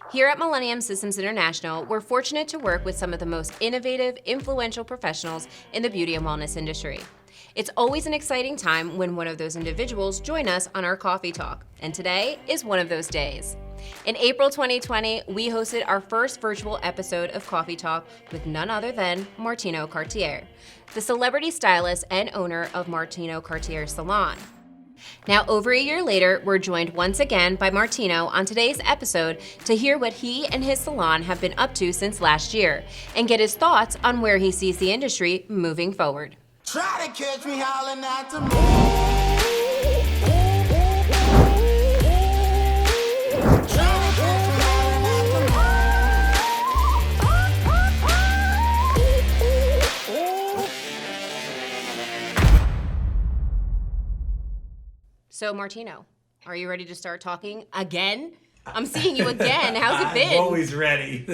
Here at Millennium Systems International, we're fortunate to work with some of the most innovative, influential professionals in the beauty and wellness industry. It's always an exciting time when one of those individuals join us on our coffee talk, and today is one of those days. In April 2020, we hosted our first virtual episode of Coffee Talk with none other than Martino Cartier, the celebrity stylist and owner of Martino Cartier Salon. Now, over a year later, we're joined once again by Martino on today's episode to hear what he and his salon have been up to since last year and get his thoughts on where he sees the industry moving forward. Try to catch me howling at the moon. So, Martino, are you ready to start talking again? I'm seeing you again. How's it been? I'm always ready.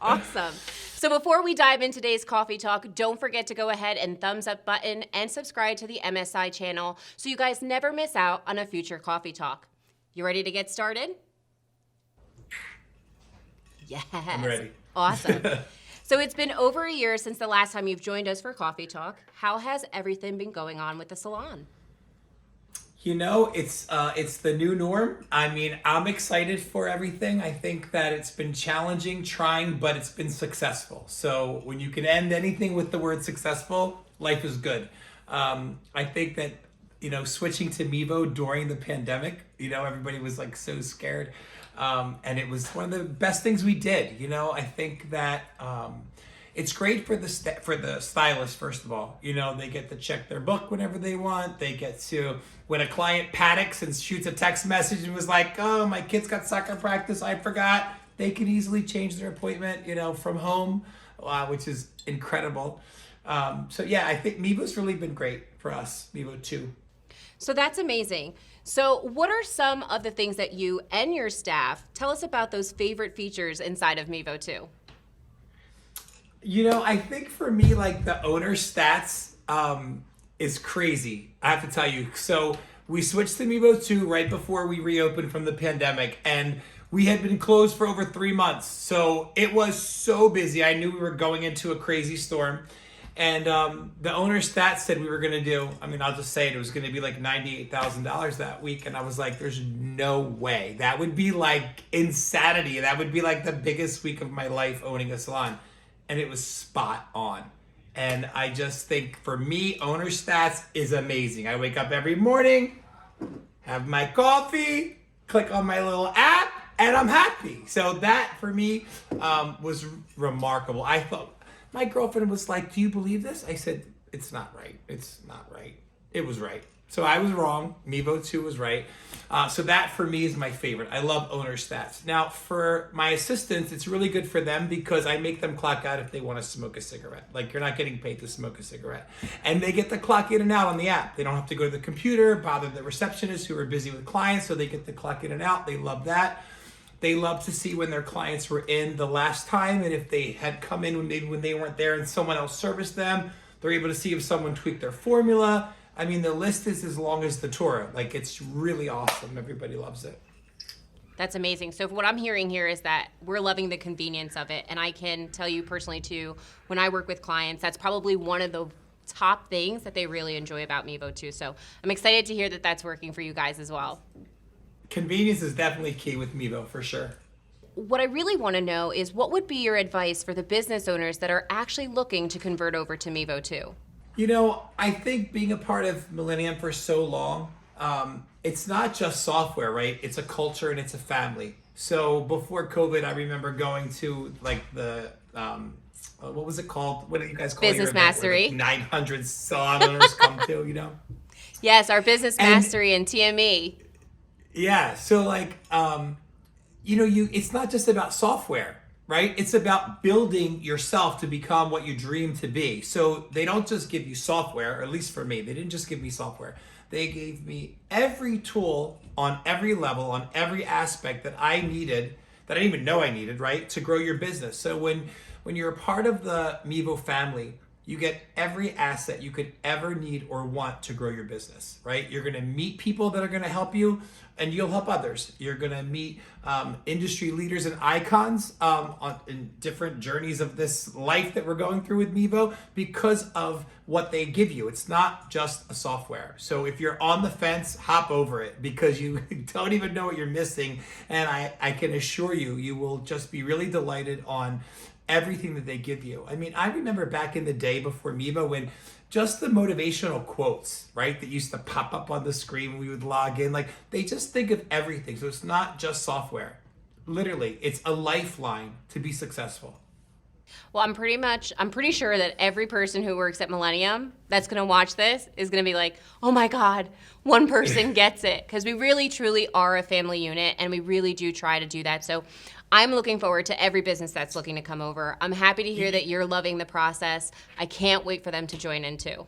Awesome. So before we dive into today's coffee talk, don't forget to go ahead and thumbs up button and subscribe to the MSI channel so you guys never miss out on a future coffee talk. You ready to get started? Yes. I'm ready. Awesome. So it's been over a year since the last time you've joined us for coffee talk. How has everything been going on with the salon? You know, it's the new norm. I mean, I'm excited for everything. I think that it's been challenging, trying, but it's been successful. So when you can end anything with the word successful, life is good. I think that, switching to Meevo during the pandemic, everybody was like so scared. And it was one of the best things we did. I think that it's great for the stylist, first of all. They get to check their book whenever they want. They get to, when a client panics and shoots a text message and was like, oh, my kid's got soccer practice, I forgot. They can easily change their appointment, from home, which is incredible. So yeah, I think Meevo's really been great for us, Meevo 2. So that's amazing. So what are some of the things that you and your staff, tell us about those favorite features inside of Meevo 2? I think for me, like the owner stats is crazy. I have to tell you. So we switched to Meevo 2 right before we reopened from the pandemic, and we had been closed for over 3 months. So it was so busy. I knew we were going into a crazy storm. And the owner stats said we were going to do, I'll just say it was going to be like $98,000 that week. And I was like, there's no way. That would be like insanity. That would be like the biggest week of my life owning a salon. And it was spot on. And I just think for me, owner stats is amazing. I wake up every morning, have my coffee, click on my little app, and I'm happy. So that for me was remarkable. I thought, my girlfriend was like, do you believe this? I said, it's not right. It's not right. It was right. So I was wrong. Meevo 2 was right. So that for me is my favorite. I love owner stats. Now for my assistants, it's really good for them because I make them clock out if they want to smoke a cigarette. Like you're not getting paid to smoke a cigarette. And they get to clock in and out on the app. They don't have to go to the computer, bother the receptionists who are busy with clients, so they get to clock in and out. They love that. They love to see when their clients were in the last time, and if they had come in when they weren't there and someone else serviced them, they're able to see if someone tweaked their formula. The list is as long as the tour. Like, it's really awesome. Everybody loves it. That's amazing. So what I'm hearing here is that we're loving the convenience of it. And I can tell you personally, too, when I work with clients, that's probably one of the top things that they really enjoy about Meevo 2. So I'm excited to hear that that's working for you guys as well. Convenience is definitely key with Meevo, for sure. What I really want to know is what would be your advice for the business owners that are actually looking to convert over to Meevo 2? I think being a part of Millennium for so long, it's not just software, right? It's a culture and it's a family. So before COVID, I remember going to like the, what was it called? What do you guys call it? Business Mastery. Like 900 salon owners come to, Yes, our Business Mastery and TME. Yeah, so like, it's not just about software. Right? It's about building yourself to become what you dream to be. So they don't just give you software, or at least for me, they didn't just give me software. They gave me every tool on every level, on every aspect that I needed, that I didn't even know I needed, right? To grow your business. So when you're a part of the Meevo family, you get every asset you could ever need or want to grow your business, right? You're gonna meet people that are gonna help you, and you'll help others. You're gonna meet industry leaders and icons in different journeys of this life that we're going through with Meevo because of what they give you. It's not just a software. So if you're on the fence, hop over it because you don't even know what you're missing. And I can assure you, you will just be really delighted on everything that they give you. I mean, I remember back in the day before Meevo when just the motivational quotes, right, that used to pop up on the screen when we would log in, like they just think of everything. So it's not just software. Literally, it's a lifeline to be successful. Well, I'm pretty sure that every person who works at Millennium that's going to watch this is going to be like, oh my God, one person gets it. Because we really, truly are a family unit, and we really do try to do that. So I'm looking forward to every business that's looking to come over. I'm happy to hear that you're loving the process. I can't wait for them to join in too.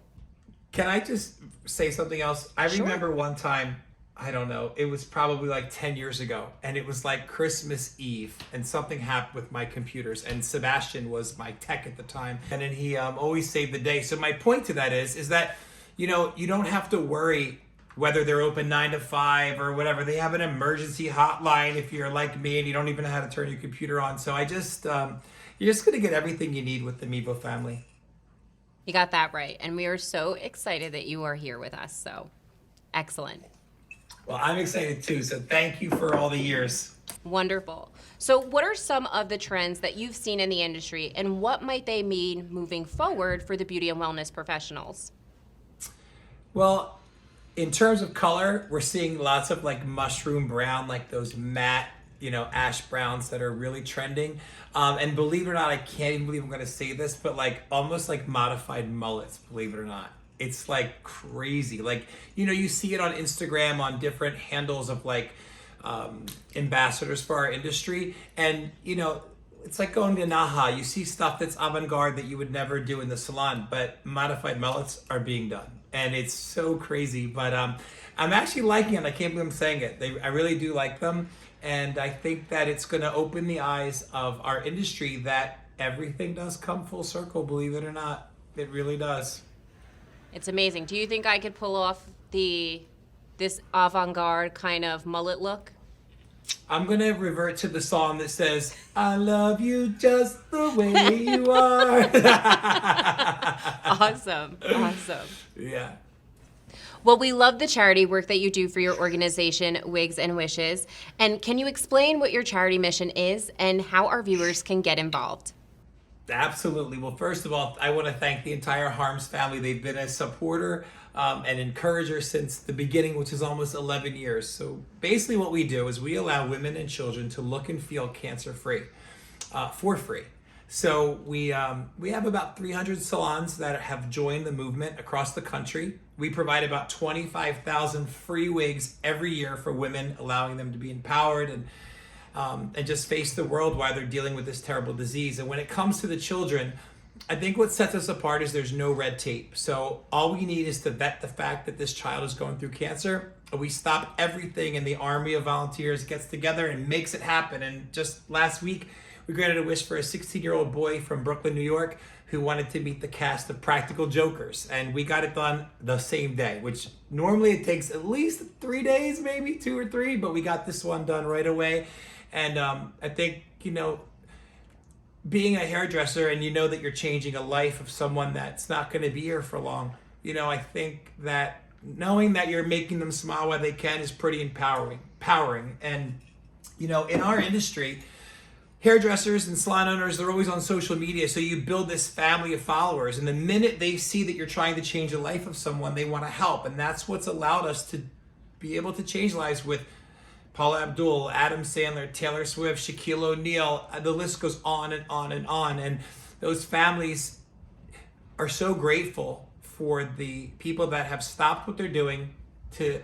Can I just say something else? I Sure. remember one time, I don't know, it was probably like 10 years ago, and it was like Christmas Eve, and something happened with my computers, and Sebastian was my tech at the time, and then he always saved the day. So my point to that is that, you know, you don't have to worry whether they're open 9 to 5 or whatever. They have an emergency hotline if you're like me and you don't even know how to turn your computer on. So you're just gonna get everything you need with the Meevo family. You got that right. And we are so excited that you are here with us. So excellent. Well, I'm excited too, so thank you for all the years. Wonderful. So what are some of the trends that you've seen in the industry, and what might they mean moving forward for the beauty and wellness professionals? Well, in terms of color, we're seeing lots of like mushroom brown, like those matte, you know, ash browns that are really trending. And believe it or not, I can't even believe I'm gonna say this, but like almost like modified mullets, believe it or not. It's like crazy. Like, you know, you see it on Instagram on different handles of like ambassadors for our industry. And, you know, it's like going to Naha. You see stuff that's avant-garde that you would never do in the salon, but modified mullets are being done. And it's so crazy. But I'm actually liking it. I can't believe I'm saying it. I really do like them. And I think that it's going to open the eyes of our industry that everything does come full circle, believe it or not. It really does. It's amazing. Do you think I could pull off this avant-garde kind of mullet look? I'm going to revert to the song that says, I love you just the way you are. Awesome. Awesome. Yeah. Well, we love the charity work that you do for your organization, Wigs and Wishes. And can you explain what your charity mission is and how our viewers can get involved? Absolutely. Well, first of all, I want to thank the entire Harms family. They've been a supporter and encourager since the beginning, which is almost 11 years. So basically what we do is we allow women and children to look and feel cancer-free for free. So we have about 300 salons that have joined the movement across the country. We provide about 25,000 free wigs every year for women, allowing them to be empowered and just face the world while they're dealing with this terrible disease. And when it comes to the children, I think what sets us apart is there's no red tape. So all we need is to vet the fact that this child is going through cancer. We stop everything, and the army of volunteers gets together and makes it happen. And just last week, we granted a wish for a 16-year-old boy from Brooklyn, New York, who wanted to meet the cast of Practical Jokers. And we got it done the same day, which normally it takes at least 3 days, maybe 2 or 3, but we got this one done right away. And I think, you know, being a hairdresser and you know that you're changing a life of someone that's not going to be here for long, you know, I think that knowing that you're making them smile while they can is pretty empowering. And, you know, in our industry, hairdressers and salon owners, they're always on social media, so you build this family of followers. And the minute they see that you're trying to change the life of someone, they want to help. And that's what's allowed us to be able to change lives with Paula Abdul, Adam Sandler, Taylor Swift, Shaquille O'Neal. The list goes on and on and on. And those families are so grateful for the people that have stopped what they're doing to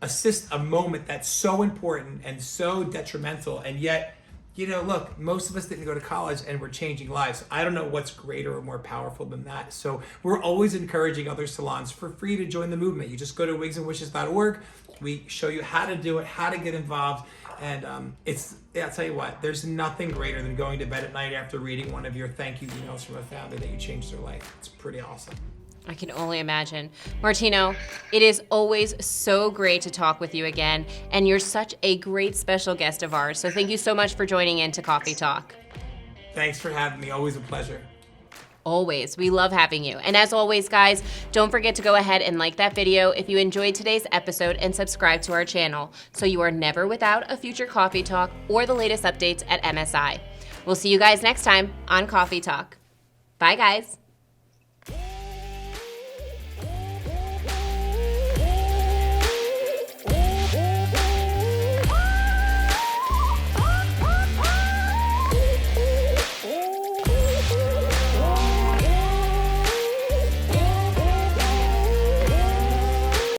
assist a moment that's so important and so detrimental. And yet, you know, look, most of us didn't go to college and we're changing lives. I don't know what's greater or more powerful than that. So we're always encouraging other salons for free to join the movement. You just go to wigsandwishes.org. We show you how to do it, how to get involved, And I'll tell you what, there's nothing greater than going to bed at night after reading one of your thank you emails from a founder that you changed their life. It's pretty awesome. I can only imagine. Martino, it is always so great to talk with you again, and you're such a great special guest of ours. So thank you so much for joining in to Coffee Talk. Thanks for having me. Always a pleasure. Always. We love having you. And as always, guys, don't forget to go ahead and like that video if you enjoyed today's episode and subscribe to our channel so you are never without a future Coffee Talk or the latest updates at MSI. We'll see you guys next time on Coffee Talk. Bye, guys.